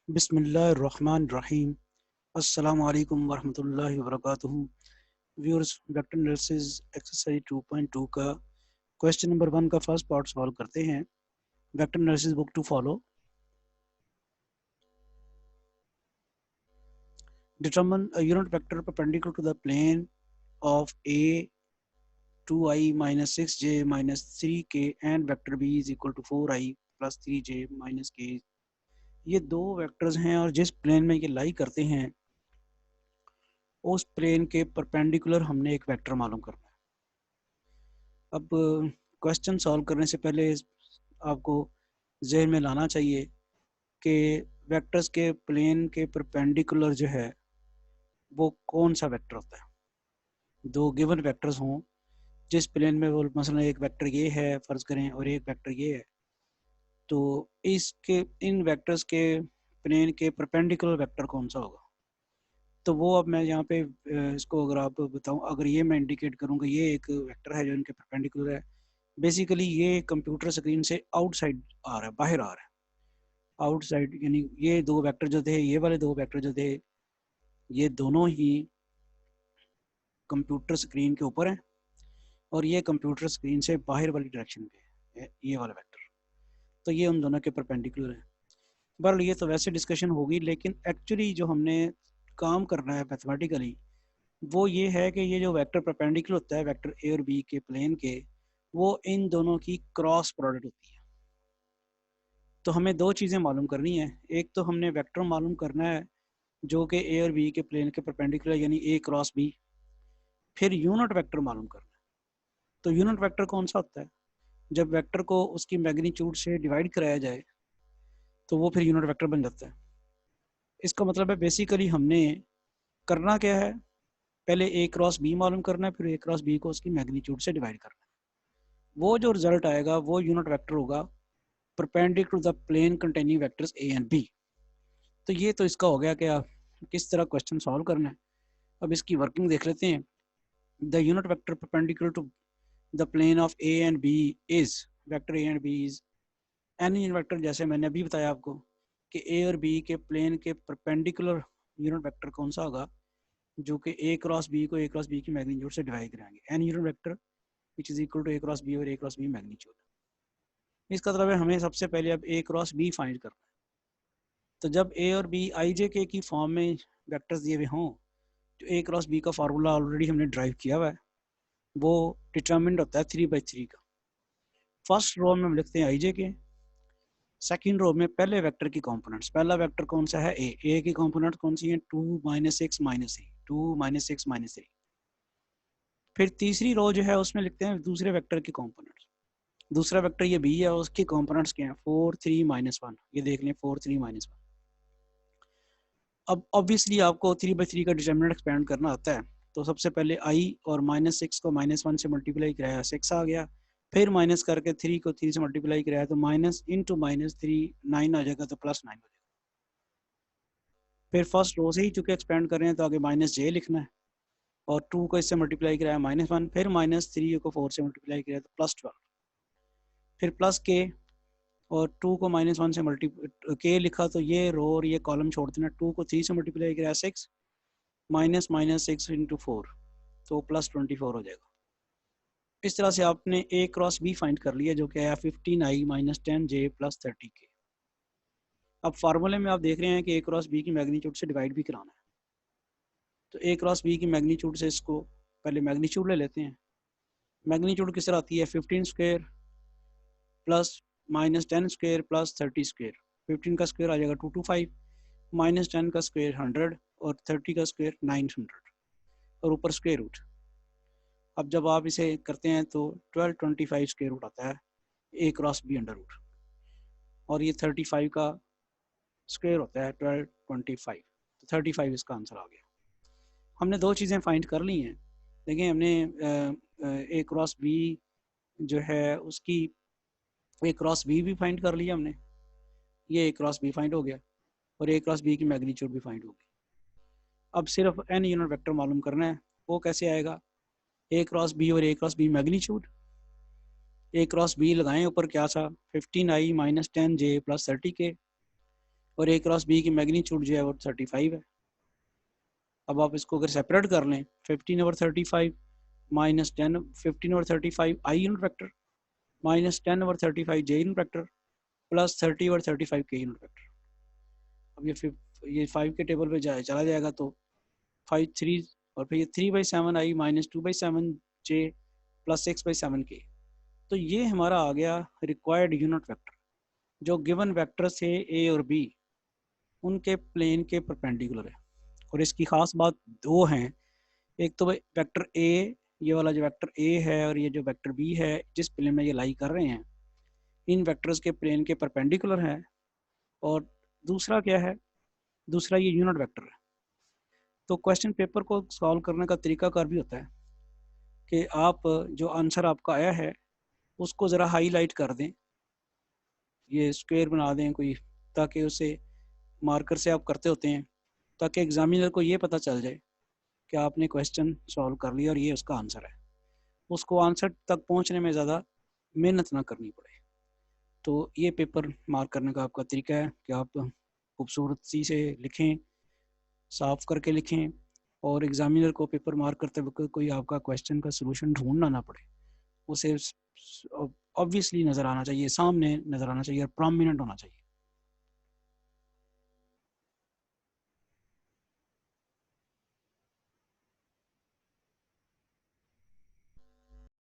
बिस्मिल्लाहिर्रहमानिर्रहीम। अस्सलामु अलैकुम वरहमतुल्लाहि वबरकातुहू। व्यूअर्स, वेक्टर एनालिसिस एक्सरसाइज 2.2 का क्वेश्चन नंबर 1 का फर्स्ट पार्ट सॉल्व करते हैं। Vector analysis book to follow. Determine a unit vector perpendicular to the plane of a 2i minus 6j minus 3k and vector b is equal to 4i plus 3j minus k। ये दो vectors हैं और जिस plane में ये लाई करते हैं उस प्लेन के परपेंडिकुलर हमने एक वेक्टर मालूम करना है। अब क्वेश्चन सॉल्व करने से पहले आपको जहन में लाना चाहिए कि वेक्टर्स के प्लेन के परपेंडिकुलर जो है वो कौन सा वेक्टर होता है। दो गिवन वेक्टर्स हों जिस प्लेन में वो मसलन एक वेक्टर ये है फ़र्ज़ करें और एक वेक्टर ये है, तो इसके इन वेक्टर्स के प्लेन के परपेंडिकुलर वेक्टर कौन सा होगा। तो वो अब मैं यहाँ पे इसको अगर आप बताऊँ, अगर ये मैं इंडिकेट करूँगा ये एक वेक्टर है जो इनके परपेंडिकुलर है। बेसिकली ये कंप्यूटर स्क्रीन से आउटसाइड आ रहा है, बाहर आ रहा है। आउटसाइड यानी ये दो वेक्टर जो थे, ये वाले दो वेक्टर जो थे, ये दोनों ही कंप्यूटर स्क्रीन के ऊपर हैं और ये कंप्यूटर स्क्रीन से बाहर वाली डायरेक्शन पे है ये वाला वेक्टर। तो ये उन दोनों के परपेंडिकुलर है। बहरहाल ये तो वैसे डिस्कशन होगी, लेकिन एक्चुअली जो हमने काम करना है मैथमेटिकली वो ये है कि ये जो वेक्टर परपेंडिकुलर होता है वेक्टर ए और बी के प्लेन के, वो इन दोनों की क्रॉस प्रोडक्ट होती है। तो हमें दो चीज़ें मालूम करनी है। एक तो हमने वेक्टर मालूम करना है जो कि ए और बी के प्लेन के परपेंडिकुलर यानी ए क्रॉस बी। फिर यूनिट वेक्टर मालूम करना है। तो यूनिट वेक्टर कौन सा होता है? जब वेक्टर को उसकी मैग्नीट्यूड से डिवाइड कराया जाए तो वो फिर यूनिट वेक्टर बन जाता है। इसका मतलब है बेसिकली हमने करना क्या है, पहले ए क्रॉस बी मालूम करना है, फिर ए क्रॉस बी को उसकी मैग्नीट्यूड से डिवाइड करना है। वो जो रिजल्ट आएगा वो यूनिट वेक्टर होगा perpendicular to the plane containing vectors a and b. तो ये तो इसका हो गया कि किस तरह क्वेश्चन सॉल्व करना है। अब इसकी वर्किंग देख लेते हैं। The unit vector perpendicular to the plane of a and b is, vector a and b is any vector, जैसे मैंने अभी बताया आपको कि ए और बी के प्लेन के परपेंडिकुलर यूनिट वेक्टर कौन सा होगा जो कि ए क्रॉस बी को ए क्रॉस बी की मैग्नीट्यूड से डिवाइड कराएंगे। An unit vector which is equal to a cross b और ए क्रॉस बी मैग्नीट्यूड। इसका मतलब है हमें सबसे पहले अब ए क्रॉस बी फाइंड करना है। तो जब ए और बी आई जे के की फॉर्म में वेक्टर्स दिए हुए हों, तो ए क्रॉस बी का फार्मूला ऑलरेडी हमने ड्राइव किया हुआ है, वो डिटर्मिनेंट होता है 3/3 का। फर्स्ट रो में हम लिखते हैं आई जे के, सेकेंड रो में पहले वेक्टर की कंपोनेंट्स। पहला वेक्टर कौन सा है? ए की कंपोनेंट कौन सी है? 2 - 6 - 3, 2 - 6 - 3। फिर तीसरी रो जो है उसमें लिखते हैं दूसरे वेक्टर की कंपोनेंट्स। दूसरा वेक्टर ये बी है, उसकी कंपोनेंट्स क्या हैं? 4 3 -1। ये देख लें 4 3 -1। अब ऑब्वियसली आपको 3/3 का डिटर्मिनेंट एक्सपेंड करना आता है, तो सबसे पहले आई और -6 को -1 से मल्टीप्लाई कराया, 6 आ गया। फिर माइनस करके 3 को 3 से मल्टीप्लाई कराया तो माइनस इंटू -3 9 आ जाएगा, तो +9 हो जाएगा। फिर फर्स्ट रो से ही चूंकि एक्सपेंड कर रहे हैं तो आगे -j लिखना है, और 2 को इससे मल्टीप्लाई कराया -1, फिर -3 को 4 से मल्टीप्लाई कराया तो +12। फिर प्लस के, और 2 को -1 से मल्टी के लिखा तो ये रो और ये कॉलम छोड़ देना। 2 को 3 से मल्टीप्लाई कराया 6, -6 इंटू 4 तो +24 हो जाएगा। इस तरह से आपने ए क्रॉस बी फाइंड कर लिया जो कि है 15i - 10j + 30k। अब फार्मूले में आप देख रहे हैं कि ए क्रॉस बी की मैग्नीट्यूड से डिवाइड भी कराना है, तो ए क्रॉस बी की मैग्नीट्यूड से इसको पहले मैग्नीट्यूड ले लेते हैं। मैग्नीट्यूड किस तरह आती है? 15 square plus -10 square plus 30 square. 15 का स्क्वायर आ जाएगा 225, -10 का स्क्वायर 100 और 30 का स्क्वायर 900 और ऊपर स्क्वायर रूट। अब जब आप इसे करते हैं तो 1225 स्क्वायर रूट आता है ए क्रॉस बी अंडर रूट, और ये 35 का स्क्वायर होता है 1225, तो 35 इसका आंसर आ गया। हमने दो चीज़ें फाइंड कर ली हैं। देखिए हमने ए क्रॉस बी जो है उसकी ए क्रॉस बी भी फाइंड कर लिया हमने, ये ए क्रॉस बी फाइंड हो गया, और ए क्रॉस बी की मैग्नीट्यूड भी फाइंड होगी। अब सिर्फ एन यूनिट वेक्टर मालूम करना है। वो कैसे आएगा? ए क्रॉस बी और a cross B magnitude. A cross B लगाएं ऊपर क्या था? 15i - 10j + 30k। और ए क्रॉस बी की मैग्नीट्यूड जो है वो 35 है। अब आप इसको अगर सेपरेट कर लें 15/35 minus 10, 15/35 I unit vector minus 10/35 J unit vector plus 30/35 के यूनिट वेक्टर। अब ये 5 के टेबल पे चला जाएगा तो 5 3 और फिर ये 3/7 आई माइनस 2/7 जे प्लस 6/7 के। तो ये हमारा आ गया रिक्वायर्ड यूनिट वेक्टर जो गिवन वेक्टर से ए और बी उनके प्लेन के परपेंडिकुलर है। और इसकी खास बात दो हैं, एक तो वेक्टर ए, ये वाला जो वेक्टर ए है और ये जो वेक्टर बी है जिस प्लेन में ये लाई कर रहे हैं इन वेक्टर्स के प्लेन के परपेंडिकुलर है। और दूसरा क्या है, दूसरा ये यूनिट वेक्टर है। तो क्वेश्चन पेपर को सॉल्व करने का तरीकाकार भी होता है कि आप जो आंसर आपका आया है उसको ज़रा हाईलाइट कर दें, ये स्क्वायर बना दें कोई, ताकि उसे मार्कर से आप करते होते हैं ताकि एग्जामिनर को ये पता चल जाए कि आपने क्वेश्चन सॉल्व कर लिया और ये उसका आंसर है, उसको आंसर तक पहुंचने में ज़्यादा मेहनत ना करनी पड़े। तो ये पेपर मार्क करने का आपका तरीका है कि आप खूबसूरती से लिखें, साफ करके लिखें और एग्जामिनर को पेपर मार्क करते वक्त कोई आपका क्वेश्चन का सलूशन ढूंढना ना पड़े, उसे ऑब्वियसली नज़र आना चाहिए, सामने नज़र आना चाहिए और प्रोमिनेंट होना चाहिए।